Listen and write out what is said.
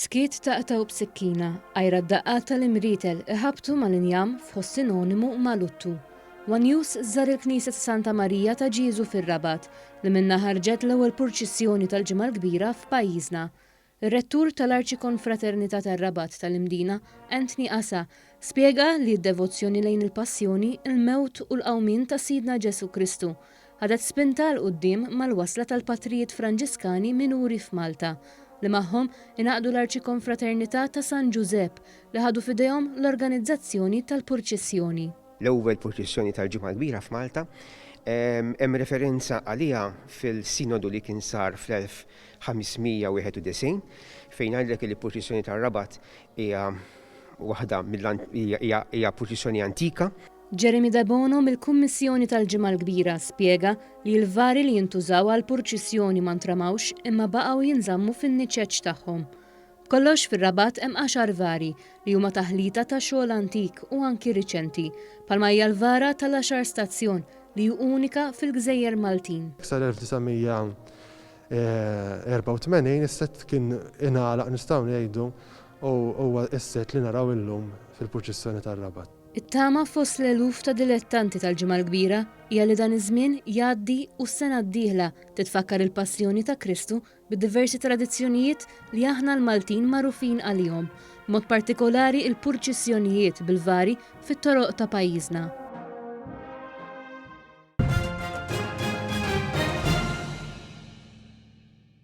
Skiet taqtaw b'sikkina, għajra d-daqqat tal-imritel iħabtu mal-injam f'ħoss sinonimu mal-Luttu. Wanjus żar il-Knisja ta' Santa Marija ta' Ġieżu fir-Rabat li minna ħarġet l-ewwel purċissjoni tal-ġimgħa l-kbira f'pajjiżna. Ir-rettur tal-Arċikonfraternità tar-Rabat tal-Imdina, Anthony Asa, spjega li d-devozzjoni lejn il-passjoni, il-mewt u l-qawmin ta' Sidna Ġesu Kristu ħadet spinta l-qudiem mal-wasla tal-Patrijiet Franġiskani Minuri f'Malta li magħhom inaqdu l-Arċikonfraternità ta' San Giuseppe li ħadu f'idejhom l-organizzazzjoni tal-purċissjoni. L-ewwel purċissjoni tal-ġimgħa kbira f'Malta hemm referenza għaliha fil-sinodu li kien sar fl-1591 fejn għalek li purċissjoni tar-Rabat hija waħda hija purċissjoni antika. Jeremy Dabono mill-Kummissjoni tal-Ġimgħa l-Kbira spjega li l-vari li jintużaw għal purċissjoni ma ntramawx imma baqgħu jinżammu fin-niċeċ tagħhom. Kollox fir-Rabat hemm 10 vari li huma taħlita ta' xogħol antik u anki riċenti, bħalma hija l-vara tal-10 stazzjon li hu unika fil-Gżejjer Maltin. Sal-1984 is-set kien ingħalaq nistgħu ngħidu huwa s-set li naraw illum fil-purċissjoni tar-Rabat. It-tama fost l-eluf ta' dilettanti tal-ġimgħa l-kbira hija li dan iż-żmien jgħaddi u s-sena d-dieħla titfakkar il-passjoni ta' Kristu bid-diversi tradizzjonijiet li aħna l-Maltin magħrufin għalihom, mod partikolari il-purċissjonijiet bil-vari fit-toroq ta' pajjiżna.